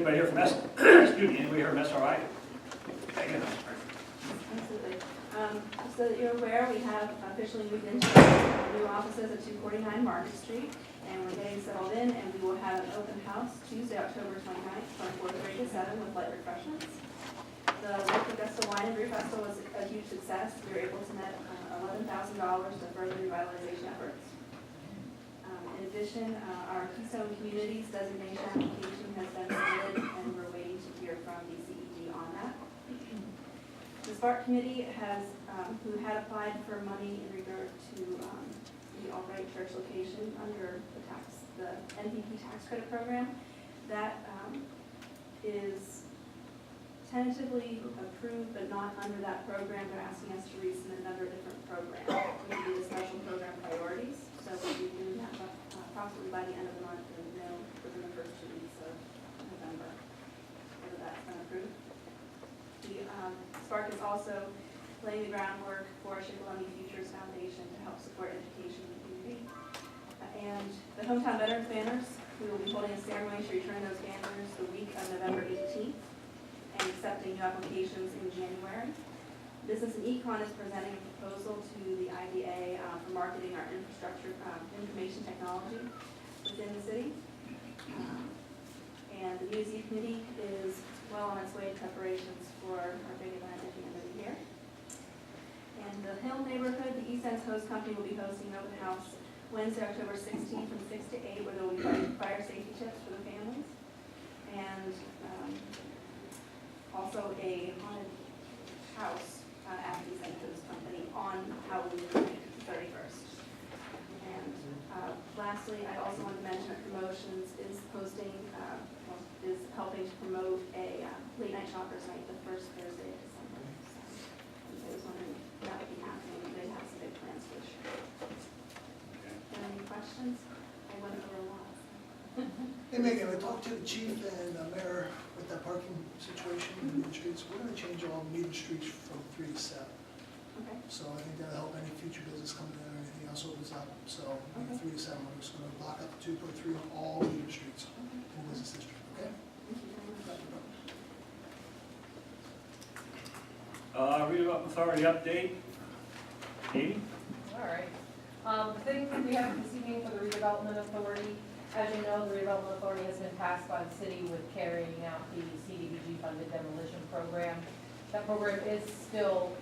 Anybody here from S, excuse me, anybody here from SRI? Again, Absolutely. So that you're aware, we have officially moved into our new offices at 249 Market Street, and we're getting settled in, and we will have an open house Tuesday, October 29th, from 4:30 to 7 with light refreshments. The Lake Augusta Wine and Beer Festival was a huge success. We were able to net $11,000 to further revitalization efforts. In addition, our Keystone Communities designation application has been submitted, and we're waiting to hear from DCED on that. The Spark Committee has, who had applied for money in regard to the Albright Church location under the NPP tax credit program, that is tentatively approved, but not under that program. They're asking us to resubmit another different program. We do the special program priorities, so we'll be doing that approximately by the end of the month, and know within the first 2 weeks of November whether that's been approved. The Spark is also laying the groundwork for Shikellamy Futures Foundation to help support education in the community. And the Hometown Veterans Banners, we will be holding a ceremony to return those banners the week of November 18th and accepting new applications in January. Business and Econ is presenting a proposal to the IDA for marketing our infrastructure, information technology within the city. And the UZ Committee is well on its way to preparations for our big event at the end of the year. And the Hill neighborhood, the East End Host Company will be hosting an open house Wednesday, October 16th from 6 to 8, where there will be fire safety tips for the families. And also a haunted house at the East End Host Company on Halloween 31st. And lastly, I also want to mention that Promotions is posting, is helping to promote a late night shoppers night the first Thursday of December. So I was wondering if that would be happening. They have some big plans for this year. Any questions? I went over a lot. Hey Megan, I talked to the chief and the mayor with that parking situation in the streets. We're going to change all meter streets from 3 to 7. Okay. So I think that'll help any future business coming in or anything else opens up. So Okay. 3 to 7, we're just going to block up 2.3 on all meter streets in the business district. Okay? Thank you very much. Redevelopment Authority update. Katie? All right. The thing we have this evening for the redevelopment authority, as you know, the redevelopment authority has been passed by the city with carrying out the CDBG funded demolition program. That program is still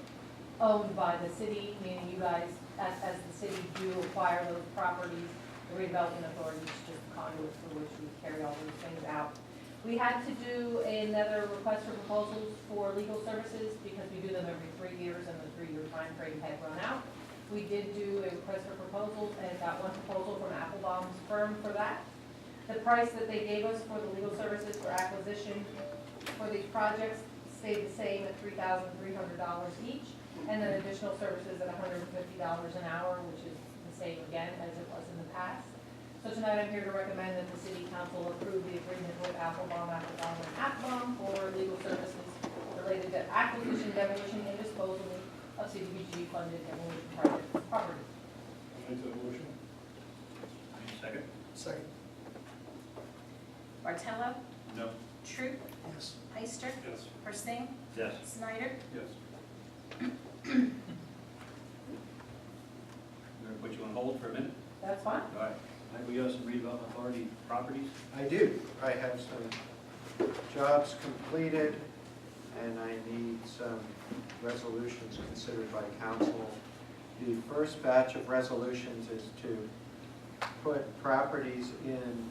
owned by the city, meaning you guys, as the city, do acquire those properties. The redevelopment authority is just a conduit through which we carry all those things out. We had to do another request for proposals for legal services because we do them every 3 years and the 3-year time frame had run out. We did do a request for proposals and got one proposal from Applebaum's firm for that. The price that they gave us for the legal services for acquisition for these projects stayed the same at $3,300 each, and then additional services at $150 an hour, which is the same again as it was in the past. So tonight I'm here to recommend that the city council approve the agreement with Applebaum for legal services related to acquisition, demolition, and disposal of CDBG funded demolition project property. Make that motion. Second? Second. Bartello, No. Troop, Yes. Heister, Yes. Persing, Yes. Snyder. Yes. We're going to put you on hold for a minute. That's fine. All right. Mike, we got some redevelopment authority properties. I do. I have some jobs completed, and I need some resolutions considered by council. The first batch of resolutions is to put properties in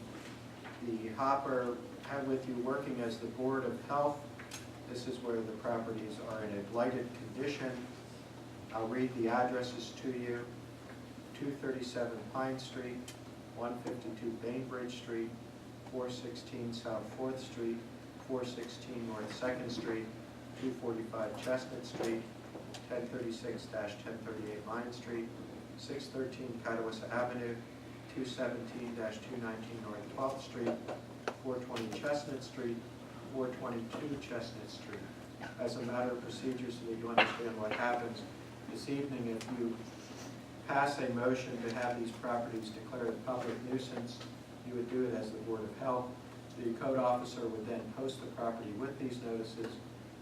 the hopper, have with you working as the Board of Health. This is where the properties are in a blighted condition. I'll read the addresses to you. 237 Pine Street, 152 Bainbridge Street, 416 South 4th Street, 416 North 2nd Street, 245 Chestnut Street, 1036-1038 Vine Street, 613 Catawissa Avenue, 217-219 North 12th Street, 420 Chestnut Street, 422 Chestnut Street. As a matter of procedure, so that you understand what happens this evening, if you pass a motion to have these properties declared a public nuisance, you would do it as the Board of Health. The code officer would then post the property with these notices.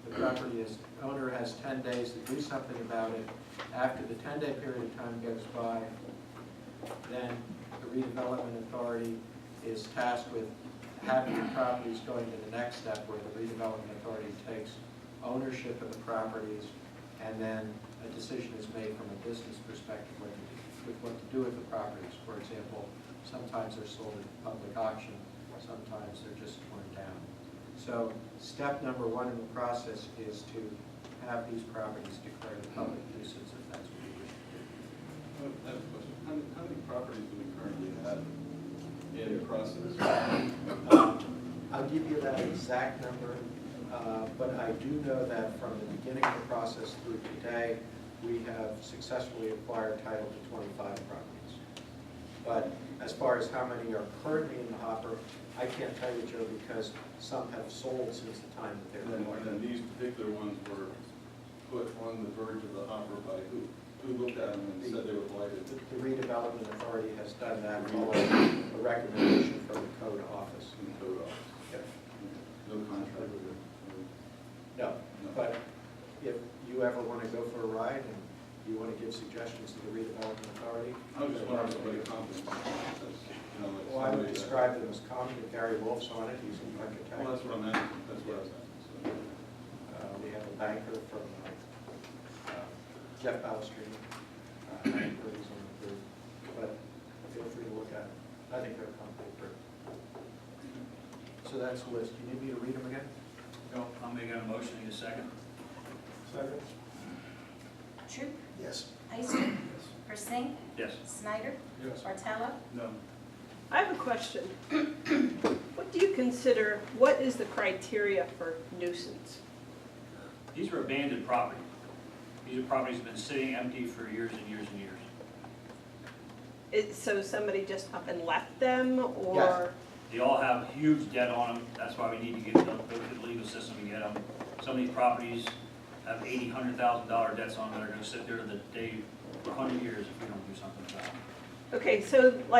The property owner has 10 days to do something about it. After the 10-day period of time goes by, then the redevelopment authority is tasked with having the properties going to the next step where the redevelopment authority takes ownership of the properties, and then a decision is made from a business perspective what to do with the properties. For example, sometimes they're sold at public auction, sometimes they're just torn down. So step number one in the process is to have these properties declared a public nuisance if that's what you wish to do. I have a question. How many properties do we currently have in process? I'll give you that exact number, but I do know that from the beginning of the process through today, we have successfully acquired title to 25 properties. But as far as how many are currently in the hopper, I can't tell you, Joe, because some have sold since the time that they were acquired. And then these particular ones were put on the verge of the hopper by who? Who looked at them and said they were blighted? The redevelopment authority has done that following a recommendation from the code office. In the code office? Yep. No contract with it? No, but if you ever want to go for a ride and you want to give suggestions to the redevelopment authority. I was just wondering somebody confident. Well, I would describe them as common. Gary Wolf's on it, he's an architect. Well, that's what I'm asking, that's what I was asking. We have a banker from Jeff Balestrini, who's on the group, but feel free to look at it. I think they're a complete group. So that's the list. Do you need me to read them again? No, I'll make a motion in a second. Second. Troop, Yes. Ister, Persing, Yes. Snyder, Yes. Bartella, No. I have a question. What do you consider, what is the criteria for nuisance? These are abandoned property. These are properties that have been sitting empty for years and years and years. So somebody just up and left them, Yes. or? They all have huge debt on them. That's why we need to go through the legal system to get them. Some of these properties have $80,000, $100,000 debts on them that are going to sit there to the day for 100 years if we don't do something about it. Okay, so like